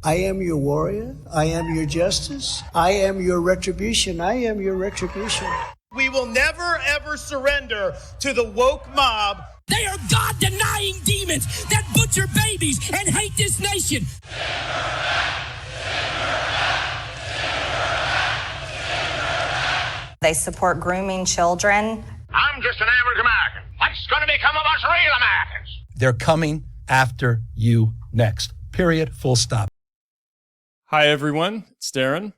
I am your warrior. I am your justice. I am your retribution. I am your retribution. We will never, ever surrender to the woke mob. They are God-denying demons that butcher babies and hate this nation. They support grooming children. I'm just an average American. What's going to become of us real Americans? They're coming after you next. Period. Full stop. Hi, everyone. It's Darren.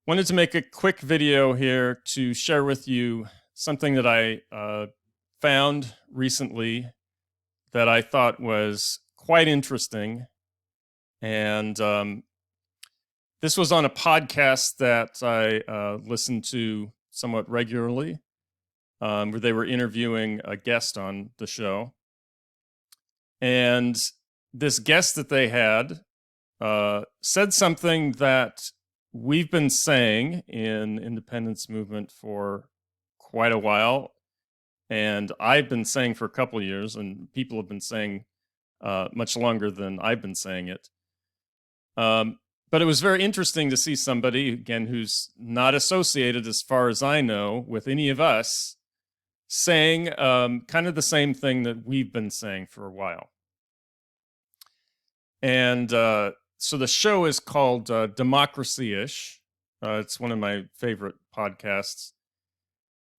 Wanted to make a quick video here to share with you something that I found recently that I thought was quite interesting. And this was on a podcast that I listened to somewhat regularly, where they were interviewing a guest on the show. And this guest that they had said something that we've been saying in independence movement for quite a while, and I've been saying for a couple of years, and people have been saying much longer than I've been saying it. But it was very interesting to see somebody, again, who's not associated, as far as I know, with any of us, saying kind of the same thing that we've been saying for a while. And so the show is called Democracy-ish. It's one of my favorite podcasts.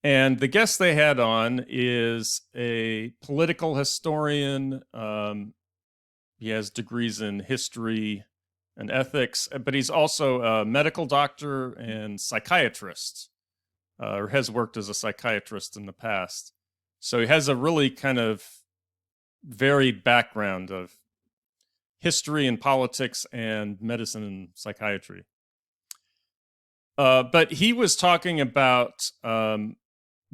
And the guest they had on is a political historian. He has degrees in history and ethics, but he's also a medical doctor and psychiatrist, or has worked as a psychiatrist in the past. So he has a really kind of varied background of history and politics and medicine and psychiatry. But he was talking about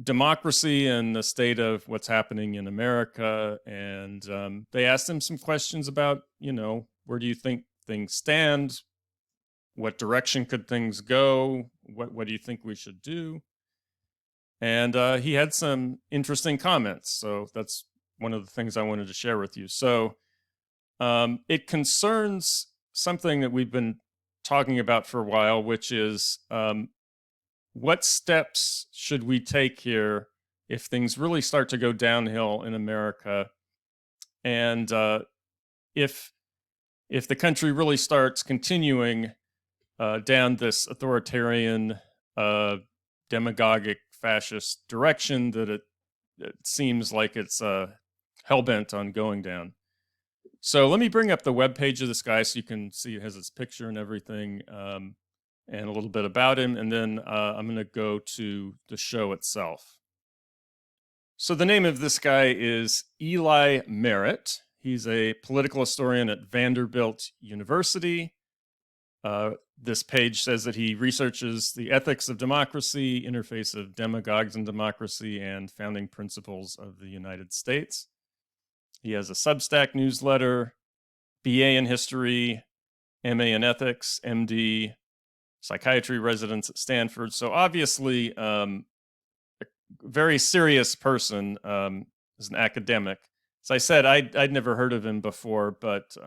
democracy and the state of what's happening in America. And they asked him some questions about, where do you think things stand? What direction could things go? What do you think we should do? And he had some interesting comments. So that's one of the things I wanted to share with you. So it concerns something that we've been talking about for a while, which is what steps should we take here if things really start to go downhill in America, and if the country really starts continuing down this authoritarian, demagogic, fascist direction that it seems like it's hell-bent on going down. So let me bring up the webpage of this guy so you can see it has his picture and everything, and a little bit about him. And then I'm going to go to the show itself. So the name of this guy is Eli Merritt. He's a political historian at Vanderbilt University. This page says that he researches the ethics of democracy, interface of demagogues and democracy, and founding principles of the United States. He has a Substack newsletter, BA in history, MA in ethics, MD, psychiatry residence at Stanford. So obviously, a very serious person, as an academic. As I said, I'd never heard of him before, but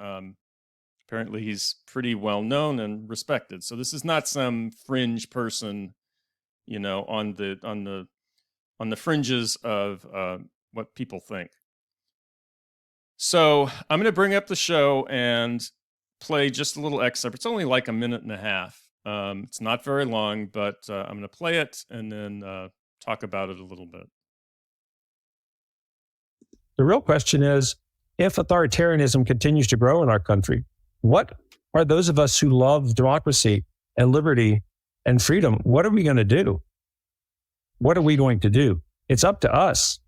apparently he's pretty well known and respected. So this is not some fringe person, on the fringes of what people think. So I'm going to bring up the show and play just a little excerpt. It's only like a minute and a half. It's not very long, but I'm going to play it and then talk about it a little bit. The real question is, if authoritarianism continues to grow in our country, what are those of us who love democracy and liberty and freedom, what are we going to do? What are we going to do? It's up to us.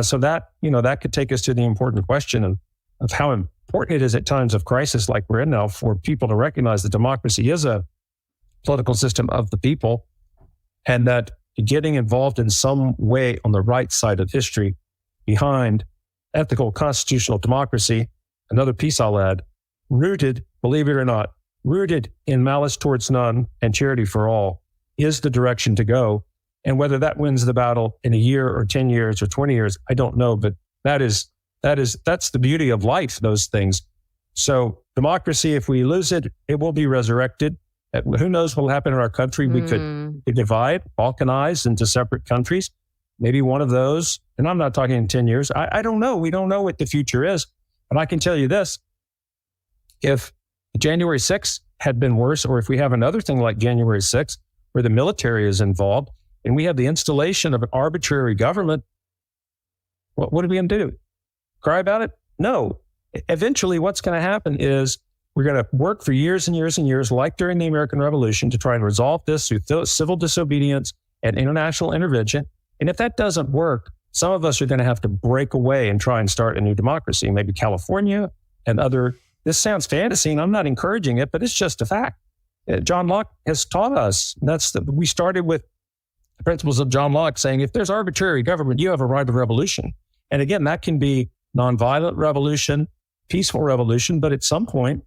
So that, that could take us to the important question of how important it is at times of crisis like we're in now for people to recognize that democracy is a political system of the people, and that getting involved in some way on the right side of history behind ethical constitutional democracy, another piece I'll add, rooted, believe it or not, rooted in malice towards none and charity for all, is the direction to go. And whether that wins the battle in a year or 10 years or 20 years, I don't know. But that's the beauty of life, those things. So democracy, if we lose it, it will be resurrected. Who knows what will happen in our country? We could divide, balkanize into separate countries. Maybe one of those, and I'm not talking in 10 years. I don't know. We don't know what the future is. But I can tell you this. If January 6th had been worse, or if we have another thing like January 6th, where the military is involved, and we have the installation of an arbitrary government, what are we going to do? Cry about it? No. Eventually, what's going to happen is we're going to work for years and years and years, like during the American Revolution, to try and resolve this through civil disobedience and international intervention. And if that doesn't work, some of us are going to have to break away and try and start a new democracy, maybe California and other. This sounds fantasy, and I'm not encouraging it, but it's just a fact. John Locke has taught us. We started with the principles of John Locke saying, if there's arbitrary government, you have a right of revolution. And again, that can be nonviolent revolution, peaceful revolution. But at some point,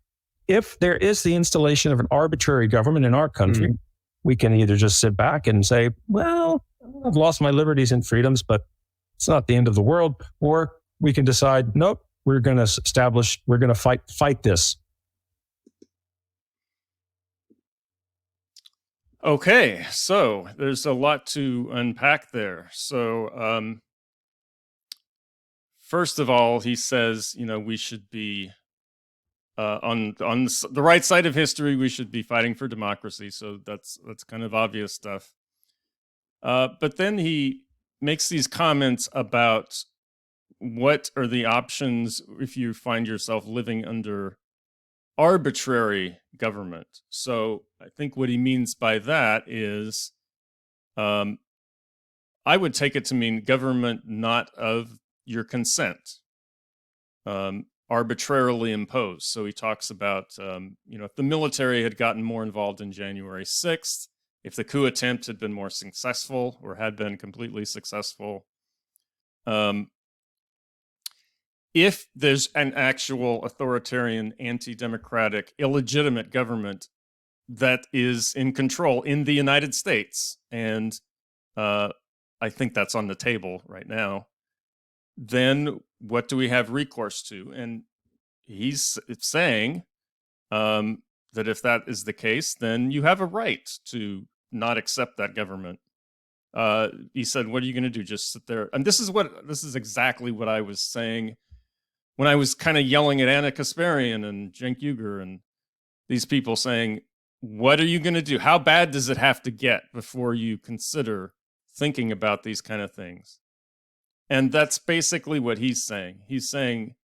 if there is the installation of an arbitrary government in our country, we can either just sit back and say, well, I've lost my liberties and freedoms, but it's not the end of the world. Or we can decide, nope, we're going to fight this. Okay, so there's a lot to unpack there. So first of all, he says, we should be on the right side of history. We should be fighting for democracy. So that's kind of obvious stuff. But then he makes these comments about what are the options if you find yourself living under arbitrary government. So I think what he means by that is, I would take it to mean government not of your consent, arbitrarily imposed. So he talks about, if the military had gotten more involved in January 6th, if the coup attempt had been more successful or had been completely successful, if there's an actual authoritarian, anti-democratic, illegitimate government that is in control in the United States, and I think that's on the table right now, then what do we have recourse to? And he's saying that if that is the case, then you have a right to not accept that government. He said, what are you going to do? Just sit there? And this is exactly what I was saying when I was kind of yelling at Anna Kasparian and Cenk Uygur and these people saying, what are you going to do? How bad does it have to get before you consider thinking about these kind of things? And that's basically what he's saying. He's saying,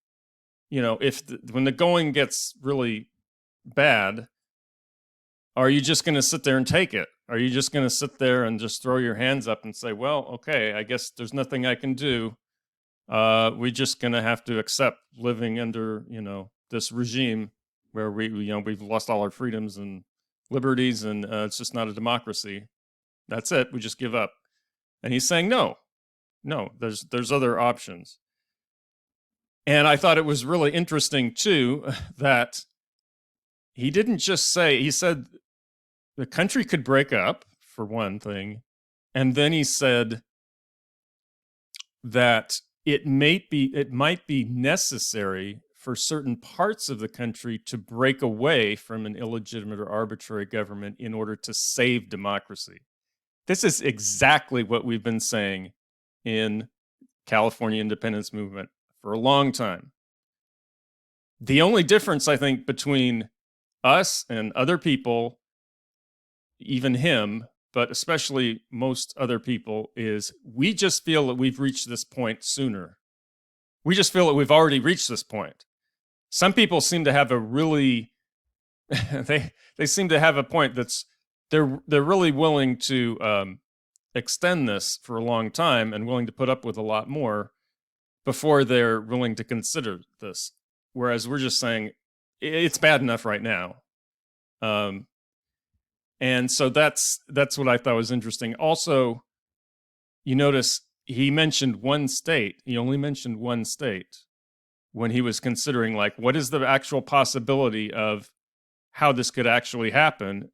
when the going gets really bad, are you just going to sit there and take it? Are you just going to sit there and just throw your hands up and say, well, okay, I guess there's nothing I can do. We're just going to have to accept living under, this regime where we've lost all our freedoms and liberties, and it's just not a democracy. That's it. We just give up. And he's saying, no, there's other options. And I thought it was really interesting too, that he didn't just say, he said the country could break up for one thing. And then he said that it might be necessary for certain parts of the country to break away from an illegitimate or arbitrary government in order to save democracy. This is exactly what we've been saying in California independence movement for a long time. The only difference, I think, between us and other people, even him, but especially most other people, is we just feel that we've reached this point sooner. We just feel that we've already reached this point. Some people seem to have a really, they seem to have a point that's, they're really willing to extend this for a long time and willing to put up with a lot more before they're willing to consider this. Whereas we're just saying, it's bad enough right now. And so that's what I thought was interesting. Also, you notice he mentioned one state. He only mentioned one state when he was considering, like, what is the actual possibility of how this could actually happen.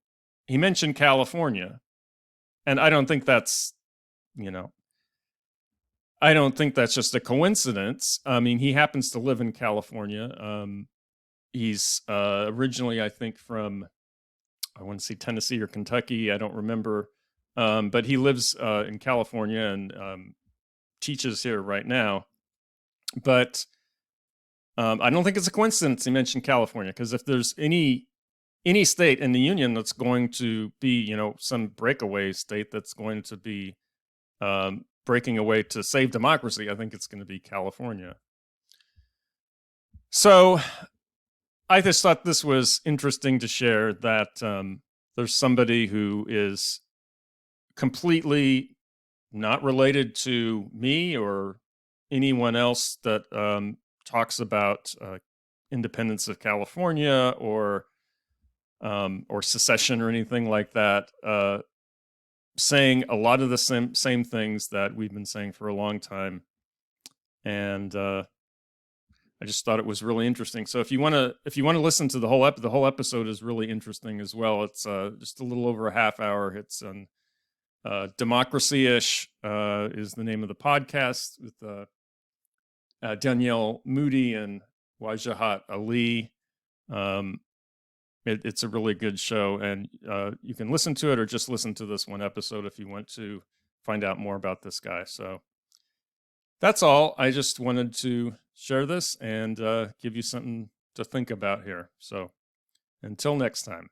He mentioned California. And I don't think that's, I don't think that's just a coincidence. I mean, he happens to live in California. He's originally, I think, from, I want to say Tennessee or Kentucky. I don't remember. But he lives in California and teaches here right now. But I don't think it's a coincidence he mentioned California, because if there's any state in the union that's going to be, some breakaway state that's going to be breaking away to save democracy, I think it's going to be California. So I just thought this was interesting to share, that there's somebody who is completely not related to me or anyone else that talks about independence of California or secession or anything like that, saying a lot of the same things that we've been saying for a long time. And I just thought it was really interesting. So if you want to listen to the whole episode is really interesting as well. It's just a little over a half hour. It's on Democracy-ish is the name of the podcast, with Danielle Moody and Wajahat Ali. It's a really good show, and you can listen to it or just listen to this one episode if you want to find out more about this guy. So that's all. I just wanted to share this and give you something to think about here. So until next time.